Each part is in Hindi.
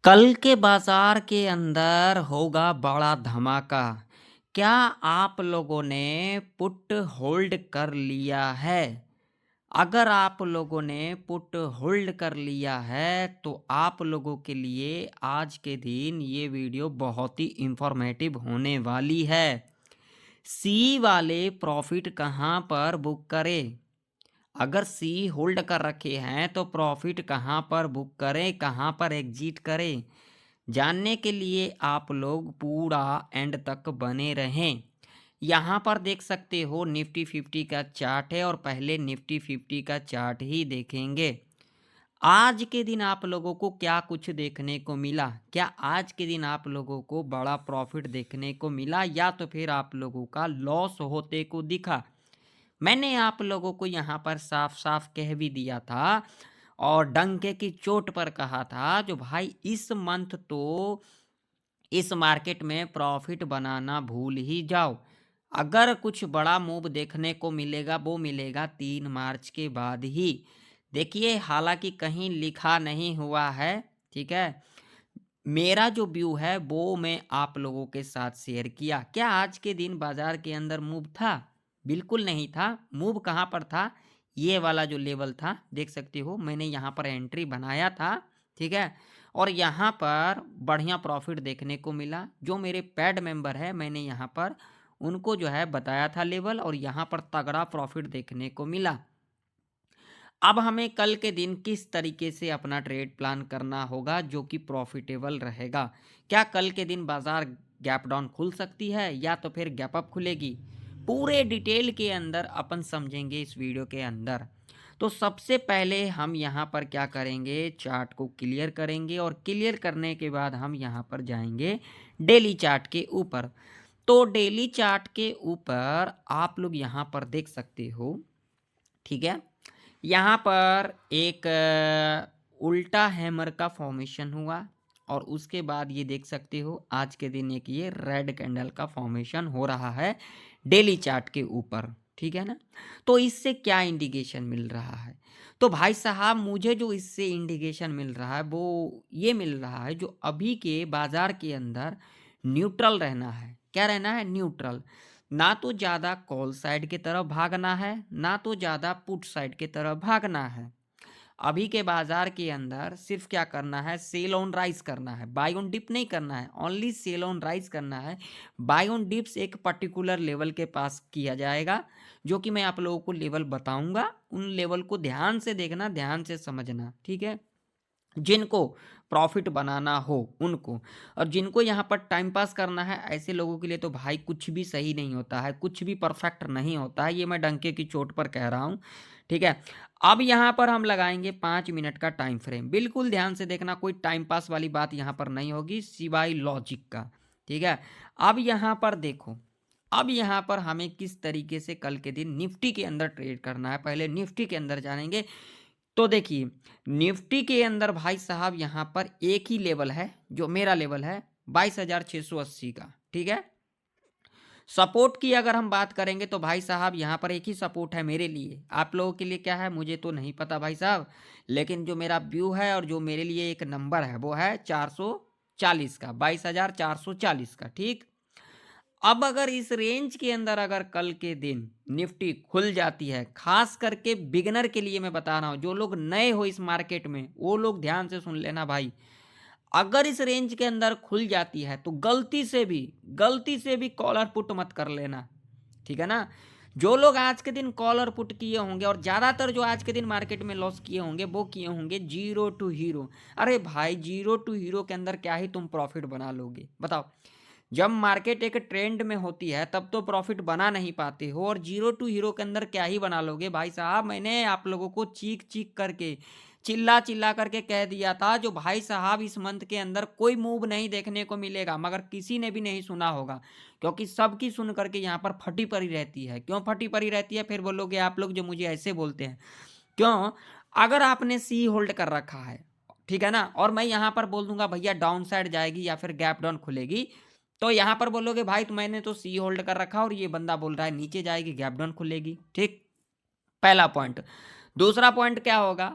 कल के बाजार के अंदर होगा बड़ा धमाका। क्या आप लोगों ने पुट होल्ड कर लिया है? अगर आप लोगों ने पुट होल्ड कर लिया है तो आप लोगों के लिए आज के दिन ये वीडियो बहुत ही इंफॉर्मेटिव होने वाली है। सी वाले प्रॉफिट कहाँ पर बुक करें? अगर सी होल्ड कर रखे हैं तो प्रॉफिट कहाँ पर बुक करें, कहाँ पर एग्जिट करें, जानने के लिए आप लोग पूरा एंड तक बने रहें। यहाँ पर देख सकते हो निफ्टी 50 का चार्ट है और पहले निफ्टी 50 का चार्ट ही देखेंगे। आज के दिन आप लोगों को क्या कुछ देखने को मिला? क्या आज के दिन आप लोगों को बड़ा प्रॉफिट देखने को मिला या तो फिर आप लोगों का लॉस होते को दिखा? मैंने आप लोगों को यहाँ पर साफ-साफ कह भी दिया था और डंके की चोट पर कहा था जो भाई इस मंथ तो इस मार्केट में प्रॉफिट बनाना भूल ही जाओ। अगर कुछ बड़ा मूव देखने को मिलेगा वो मिलेगा 3 मार्च के बाद ही। देखिए हालाँकि कहीं लिखा नहीं हुआ है, ठीक है? मेरा जो व्यू है वो मैं आप लोगों के साथ शेयर किया। क्या आज के दिन बाजार के अंदर मूव था? बिल्कुल नहीं था। मूव कहाँ पर था? ये वाला जो लेवल था देख सकते हो मैंने यहाँ पर एंट्री बनाया था, ठीक है? और यहाँ पर बढ़िया प्रॉफिट देखने को मिला। जो मेरे पैड मेंबर है मैंने यहाँ पर उनको जो है बताया था लेवल और यहाँ पर तगड़ा प्रॉफिट देखने को मिला। अब हमें कल के दिन किस तरीके से अपना ट्रेड प्लान करना होगा जो कि प्रॉफिटेबल रहेगा? क्या कल के दिन बाजार गैप डाउन खुल सकती है या तो फिर गैप अप खुलेगी? पूरे डिटेल के अंदर अपन समझेंगे इस वीडियो के अंदर। तो सबसे पहले हम यहाँ पर क्या करेंगे, चार्ट को क्लियर करेंगे और क्लियर करने के बाद हम यहाँ पर जाएंगे डेली चार्ट के ऊपर। तो डेली चार्ट के ऊपर आप लोग यहाँ पर देख सकते हो, ठीक है? यहाँ पर एक उल्टा हैमर का फॉर्मेशन हुआ और उसके बाद ये देख सकते हो आज के दिन एक ये रेड कैंडल का फॉर्मेशन हो रहा है डेली चार्ट के ऊपर, ठीक है ना? तो इससे क्या इंडिकेशन मिल रहा है? तो भाई साहब मुझे जो इससे इंडिकेशन मिल रहा है वो ये मिल रहा है जो अभी के बाजार के अंदर न्यूट्रल रहना है। क्या रहना है? न्यूट्रल। ना तो ज़्यादा कॉल साइड की तरफ भागना है, ना तो ज़्यादा पुट साइड की तरफ भागना है। अभी के बाजार के अंदर सिर्फ क्या करना है, सेल ऑन राइज करना है, बाय ऑन डिप नहीं करना है, ओनली सेल ऑन राइज करना है। बाय ऑन डिप्स एक पर्टिकुलर लेवल के पास किया जाएगा जो कि मैं आप लोगों को लेवल बताऊंगा। उन लेवल को ध्यान से देखना, ध्यान से समझना, ठीक है? जिनको प्रॉफिट बनाना हो उनको, और जिनको यहाँ पर टाइम पास करना है ऐसे लोगों के लिए तो भाई कुछ भी सही नहीं होता है, कुछ भी परफेक्ट नहीं होता है, ये मैं डंके की चोट पर कह रहा हूँ, ठीक है? अब यहाँ पर हम लगाएंगे 5 मिनट का टाइम फ्रेम। बिल्कुल ध्यान से देखना, कोई टाइम पास वाली बात यहाँ पर नहीं होगी सिवाय लॉजिक का, ठीक है? अब यहाँ पर देखो, अब यहाँ पर हमें किस तरीके से कल के दिन निफ्टी के अंदर ट्रेड करना है, पहले निफ्टी के अंदर जानेंगे। तो देखिए निफ्टी के अंदर भाई साहब यहाँ पर एक ही लेवल है जो मेरा लेवल है 22,680 का, ठीक है? सपोर्ट की अगर हम बात करेंगे तो भाई साहब यहाँ पर एक ही सपोर्ट है मेरे लिए। आप लोगों के लिए क्या है मुझे तो नहीं पता भाई साहब, लेकिन जो मेरा व्यू है और जो मेरे लिए एक नंबर है वो है 440 का, 22,440 का, ठीक? अब अगर इस रेंज के अंदर अगर कल के दिन निफ्टी खुल जाती है, खास करके बिगनर के लिए मैं बता रहा हूं, जो लोग नए हो इस मार्केट में वो लोग ध्यान से सुन लेना भाई। अगर इस रेंज के अंदर खुल जाती है तो गलती से भी कॉलर पुट मत कर लेना, ठीक है ना? जो लोग आज के दिन कॉलर पुट किए होंगे और ज़्यादातर जो आज के दिन मार्केट में लॉस किए होंगे वो किए होंगे जीरो टू हीरो। अरे भाई जीरो टू हीरो के अंदर क्या ही तुम प्रॉफिट बना लोगे बताओ? जब मार्केट एक ट्रेंड में होती है तब तो प्रॉफिट बना नहीं पाते हो, और जीरो टू हीरो के अंदर क्या ही बना लोगे भाई साहब? मैंने आप लोगों को चीख चीख करके, चिल्ला चिल्ला करके कह दिया था जो भाई साहब इस मंथ के अंदर कोई मूव नहीं देखने को मिलेगा, मगर किसी ने भी नहीं सुना होगा क्योंकि सबकी सुन करके यहाँ पर फटी पड़ी रहती है। क्यों फटी पड़ी रहती है फिर बोलोगे आप लोग जो मुझे ऐसे बोलते हैं? क्यों? अगर आपने सी होल्ड कर रखा है, ठीक है ना, और मैं यहाँ पर बोल दूंगा भैया डाउन साइड जाएगी या फिर गैप डाउन खुलेगी, तो यहाँ पर बोलोगे भाई तो मैंने तो सी होल्ड कर रखा और ये बंदा बोल रहा है नीचे जाएगी गैप डाउन खुलेगी, ठीक? पहला पॉइंट। दूसरा पॉइंट क्या होगा?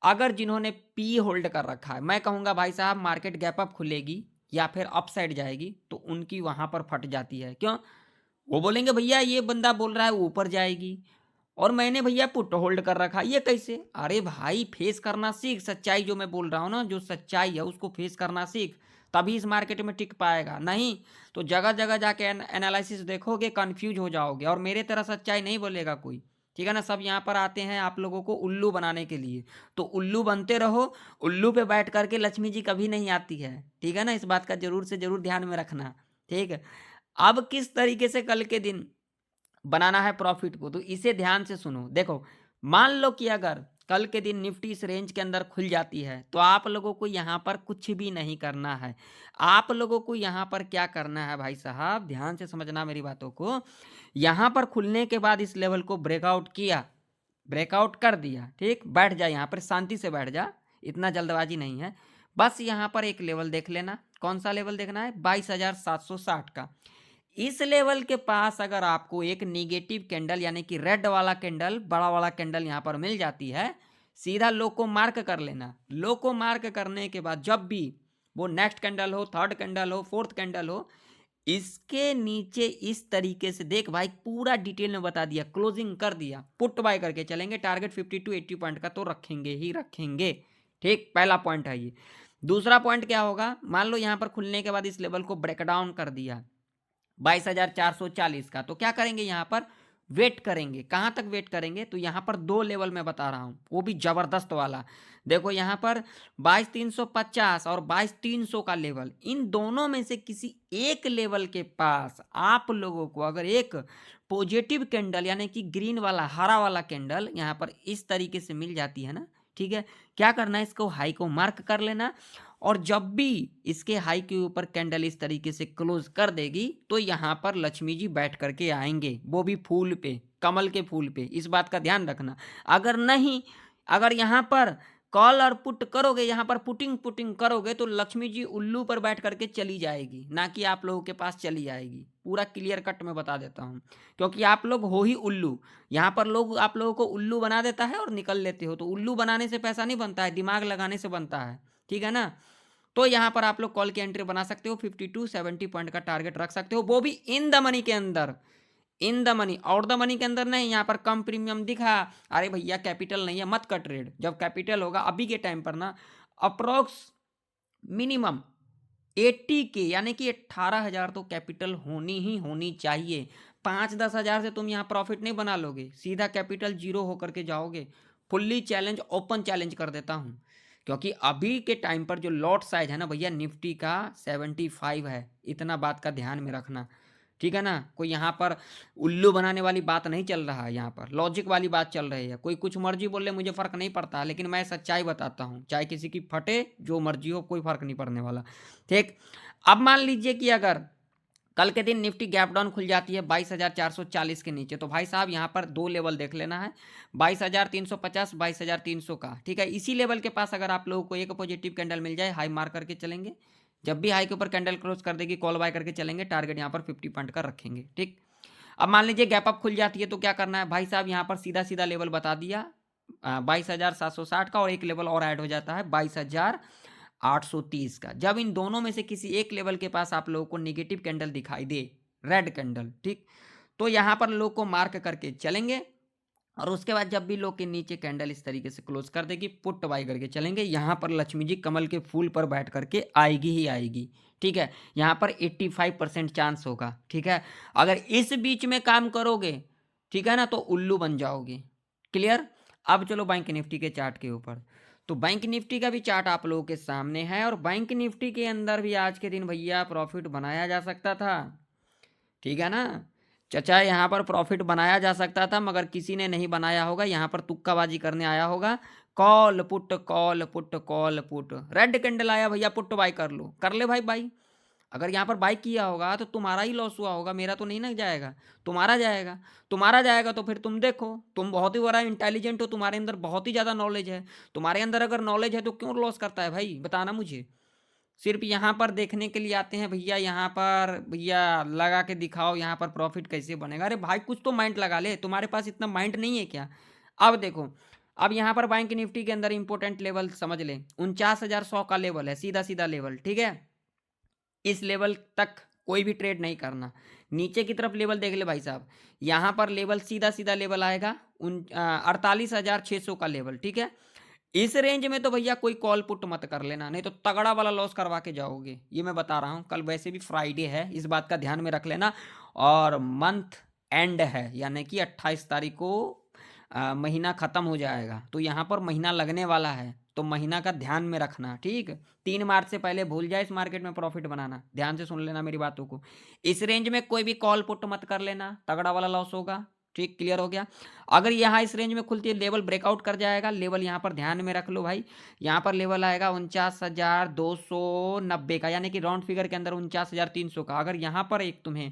अगर जिन्होंने पी होल्ड कर रखा है, मैं कहूँगा भाई साहब मार्केट गैप अप खुलेगी या फिर अप साइड जाएगी तो उनकी वहाँ पर फट जाती है। क्यों? वो बोलेंगे भैया ये बंदा बोल रहा है ऊपर जाएगी और मैंने भैया पुट होल्ड कर रखा, ये कैसे? अरे भाई फेस करना सीख, सच्चाई जो मैं बोल रहा हूँ ना, जो सच्चाई है उसको फेस करना सीख, तभी इस मार्केट में टिक पाएगा। नहीं तो जगह जगह जाके एनालिसिस देखोगे, कंफ्यूज हो जाओगे और मेरे तरह सच्चाई नहीं बोलेगा कोई। ठीक है ना? सब यहाँ पर आते हैं आप लोगों को उल्लू बनाने के लिए, तो उल्लू बनते रहो। उल्लू पे बैठ करके लक्ष्मी जी कभी नहीं आती है। ठीक है ना? इस बात का जरूर से जरूर ध्यान में रखना। ठीक है? अब किस तरीके से कल के दिन बनाना है प्रॉफिट को, तो इसे ध्यान से सुनो। देखो, मान लो कि अगर कल के दिन निफ्टी इस रेंज के अंदर खुल जाती है तो आप लोगों को यहाँ पर कुछ भी नहीं करना है। आप लोगों को यहाँ पर क्या करना है भाई साहब, ध्यान से समझना मेरी बातों को। यहाँ पर खुलने के बाद इस लेवल को ब्रेकआउट किया, ब्रेकआउट कर दिया, ठीक, बैठ जा, यहाँ पर शांति से बैठ जा, इतना जल्दबाजी नहीं है। बस यहाँ पर एक लेवल देख लेना। कौन सा लेवल देखना है? 22,760 का। इस लेवल के पास अगर आपको एक निगेटिव कैंडल यानी कि रेड वाला कैंडल, बड़ा वाला कैंडल यहाँ पर मिल जाती है, सीधा लो को मार्क कर लेना। लो को मार्क करने के बाद जब भी वो नेक्स्ट कैंडल हो, थर्ड कैंडल हो, फोर्थ कैंडल हो, इसके नीचे इस तरीके से देख भाई, पूरा डिटेल में बता दिया, क्लोजिंग कर दिया, पुट बाय करके चलेंगे। टारगेट 50 टू 80 पॉइंट का तो रखेंगे ही रखेंगे। ठीक, पहला पॉइंट है ये। दूसरा पॉइंट क्या होगा? मान लो यहाँ पर खुलने के बाद इस लेवल को ब्रेकडाउन कर दिया 22,440 का, तो क्या करेंगे? यहाँ पर वेट करेंगे। कहाँ तक वेट करेंगे? तो यहाँ पर दो लेवल में बता रहा हूँ, वो भी जबरदस्त वाला। देखो यहाँ पर 22,350 और 22,300 का लेवल, इन दोनों में से किसी एक लेवल के पास आप लोगों को अगर एक पॉजिटिव कैंडल यानी कि ग्रीन वाला, हरा वाला कैंडल यहाँ पर इस तरीके से मिल जाती है ना, ठीक है, क्या करना है? इसको हाई को मार्क कर लेना और जब भी इसके हाई के ऊपर कैंडल इस तरीके से क्लोज कर देगी तो यहाँ पर लक्ष्मी जी बैठ करके आएंगे, वो भी फूल पे, कमल के फूल पे। इस बात का ध्यान रखना। अगर नहीं, अगर यहाँ पर कॉल और पुट करोगे, यहाँ पर पुटिंग पुटिंग करोगे तो लक्ष्मी जी उल्लू पर बैठ करके चली जाएगी, ना कि आप लोगों के पास चली आएगी। पूरा क्लियर कट में बता देता हूँ, क्योंकि आप लोग हो ही उल्लू। यहाँ पर लोग आप लोगों को उल्लू बना देता है और निकल लेते हो। तो उल्लू बनाने से पैसा नहीं बनता है, दिमाग लगाने से बनता है। ठीक है ना? तो यहाँ पर आप लोग कॉल की एंट्री बना सकते हो, 50 टू 70 पॉइंट का टारगेट रख सकते हो, वो भी इन द मनी के अंदर। In the money, out the money के अंदर नहीं। यहाँ पर कम प्रीमियम दिखा, अरे भैया कैपिटल नहीं है, मत कर ट्रेड। जब कैपिटल होगा अभी के टाइम पर ना, अप्रोक्स मिनिमम 80 के यानी कि 18,000 तो कैपिटल होनी ही होनी चाहिए। 5-10 हज़ार से तुम यहाँ प्रॉफिट नहीं बना लोगे, सीधा कैपिटल जीरो होकर के जाओगे। फुल्ली चैलेंज, ओपन चैलेंज कर देता हूँ, क्योंकि अभी के टाइम पर जो लॉट साइज है ना भैया, निफ्टी का 75 है। इतना बात का ध्यान में रखना। ठीक है ना? कोई यहाँ पर उल्लू बनाने वाली बात नहीं चल रहा है, यहाँ पर लॉजिक वाली बात चल रही है। कोई कुछ मर्जी बोल ले, मुझे फ़र्क नहीं पड़ता, लेकिन मैं सच्चाई बताता हूँ, चाहे किसी की फटे, जो मर्जी हो, कोई फ़र्क नहीं पड़ने वाला। ठीक, अब मान लीजिए कि अगर कल के दिन निफ्टी गैप डाउन खुल जाती है 22,440 के नीचे, तो भाई साहब यहाँ पर दो लेवल देख लेना है, 22,350, 22,300 का। ठीक है, इसी लेवल के पास अगर आप लोगों को एक पॉजिटिव कैंडल मिल जाए, हाई मार करके चलेंगे। जब भी हाई के ऊपर कैंडल क्लोज कर देगी, कॉल बाय करके चलेंगे। टारगेट यहाँ पर 50 पॉइंट का रखेंगे। ठीक, अब मान लीजिए गैप अप खुल जाती है तो क्या करना है भाई साहब? यहाँ पर सीधा सीधा लेवल बता दिया 22,760 का, और एक लेवल और ऐड हो जाता है 22,830 का। जब इन दोनों में से किसी एक लेवल के पास आप लोगों को नेगेटिव कैंडल दिखाई दे, रेड कैंडल, ठीक, तो यहाँ पर लोग को मार्क करके चलेंगे और उसके बाद जब भी लोग के नीचे कैंडल इस तरीके से क्लोज कर देगी, पुट बाय करके चलेंगे। यहाँ पर लक्ष्मी जी कमल के फूल पर बैठ करके आएगी ही आएगी। ठीक है, यहाँ पर 85% चांस होगा। ठीक है, अगर इस बीच में काम करोगे, ठीक है ना, तो उल्लू बन जाओगे। क्लियर? अब चलो बैंक निफ्टी के चार्ट के ऊपर। तो बैंक निफ्टी का भी चार्ट आप लोगों के सामने है, और बैंक निफ्टी के अंदर भी आज के दिन भैया प्रॉफिट बनाया जा सकता था। ठीक है ना चाचा, यहाँ पर प्रॉफिट बनाया जा सकता था, मगर किसी ने नहीं बनाया होगा। यहाँ पर तुक्काबाजी करने आया होगा, call put call put call put, red candle आया भैया, पुट बाय कर लो, कर ले भाई बाई। अगर यहाँ पर बाई किया होगा तो तुम्हारा ही लॉस हुआ होगा, मेरा तो नहीं ना जाएगा, तुम्हारा जाएगा। तुम्हारा जाएगा तो फिर तुम देखो, तुम बहुत ही बड़ा इंटेलिजेंट हो, तुम्हारे अंदर बहुत ही ज़्यादा नॉलेज है। तुम्हारे अंदर अगर नॉलेज है तो क्यों लॉस करता है भाई, बताना मुझे। सिर्फ यहाँ पर देखने के लिए आते हैं भैया, यहाँ पर भैया लगा के दिखाओ यहाँ पर प्रॉफिट कैसे बनेगा। अरे भाई कुछ तो माइंड लगा ले, तुम्हारे पास इतना माइंड नहीं है क्या? अब देखो, अब यहाँ पर बैंक निफ्टी के अंदर इंपॉर्टेंट लेवल समझ लें, 49,100 का लेवल है, सीधा सीधा लेवल, ठीक है। इस लेवल तक कोई भी ट्रेड नहीं करना। नीचे की तरफ लेवल देख ले भाई साहब, यहाँ पर लेवल सीधा सीधा लेवल आएगा 48,600 का लेवल, ठीक है। इस रेंज में तो भैया कोई कॉल पुट मत कर लेना, नहीं तो तगड़ा वाला लॉस करवा के जाओगे, ये मैं बता रहा हूँ। कल वैसे भी फ्राइडे है, इस बात का ध्यान में रख लेना। और मंथ एंड है, यानी कि 28 तारीख को महीना ख़त्म हो जाएगा, तो यहाँ पर महीना लगने वाला है, तो महीना का ध्यान में रखना, ठीक। 3 मार्च से पहले भूल जाए इस मार्केट में प्रॉफिट बनाना, ध्यान से सुन लेना मेरी बातों को। इस रेंज में कोई भी कॉल पुट मत कर लेना, तगड़ा वाला लॉस होगा, ठीक। क्लियर हो गया। अगर यहाँ इस रेंज में खुलती है, लेवल ब्रेकआउट कर जाएगा, लेवल यहाँ पर ध्यान में रख लो भाई, यहाँ पर लेवल आएगा 49,290 का, यानी कि राउंड फिगर के अंदर 49,300 का। अगर यहाँ पर एक तुम्हें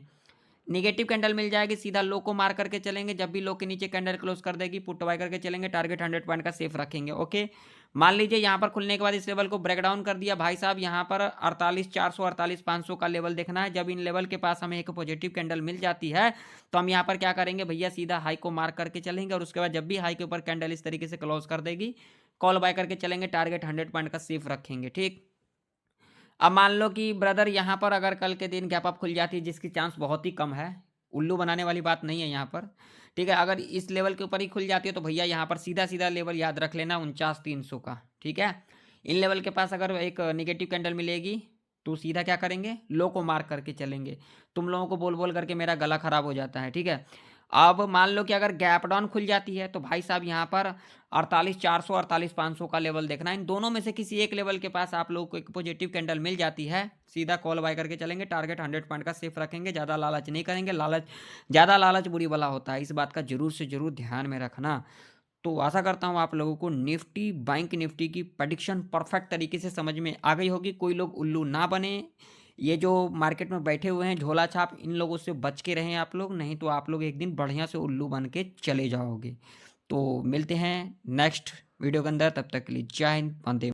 निगेटिव कैंडल मिल जाएगी, सीधा लो को मार करके चलेंगे, जब भी लो के नीचे कैंडल क्लोज कर देगी पुट बाय करके चलेंगे, टारगेट 100 पॉइंट का सेफ रखेंगे, ओके। मान लीजिए यहाँ पर खुलने के बाद इस लेवल को ब्रेक डाउन कर दिया भाई साहब, यहाँ पर 48,400 48,500 का लेवल देखना है। जब इन लेवल के पास हमें एक पॉजिटिव कैंडल मिल जाती है, तो हम यहाँ पर क्या करेंगे भैया, सीधा हाई को मार्क करके चलेंगे, और उसके बाद जब भी हाई के ऊपर कैंडल इस तरीके से क्लोज कर देगी, कॉल बाय करके चलेंगे, टारगेट 100 पॉइंट का सेफ रखेंगे, ठीक। अब मान लो कि ब्रदर यहाँ पर अगर कल के दिन गैप अप खुल जाती है, जिसकी चांस बहुत ही कम है, उल्लू बनाने वाली बात नहीं है यहाँ पर, ठीक है। अगर इस लेवल के ऊपर ही खुल जाती है, तो भैया यहाँ पर सीधा सीधा लेवल याद रख लेना 49,300 का, ठीक है। इन लेवल के पास अगर एक निगेटिव कैंडल मिलेगी, तो सीधा क्या करेंगे, लो को मार्क करके चलेंगे। तुम लोगों को बोल बोल करके मेरा गला खराब हो जाता है, ठीक है। अब मान लो कि अगर गैप डाउन खुल जाती है, तो भाई साहब यहाँ पर 48,400 48,500 का लेवल देखना। इन दोनों में से किसी एक लेवल के पास आप लोगों को एक पॉजिटिव कैंडल मिल जाती है, सीधा कॉल बाय करके चलेंगे, टारगेट 100 पॉइंट का सेफ रखेंगे, ज़्यादा लालच नहीं करेंगे। ज़्यादा लालच बुरी बला होता है, इस बात का जरूर से जरूर ध्यान में रखना। तो आशा करता हूँ आप लोगों को निफ्टी बैंक निफ्टी की प्रेडिक्शन परफेक्ट तरीके से समझ में आ गई होगी। कोई लोग उल्लू ना बने, ये जो मार्केट में बैठे हुए हैं झोला छाप, इन लोगों से बच के रहें आप लोग, नहीं तो आप लोग एक दिन बढ़िया से उल्लू बन के चले जाओगे। तो मिलते हैं नेक्स्ट वीडियो के अंदर, तब तक के लिए जय हिंद, वंदे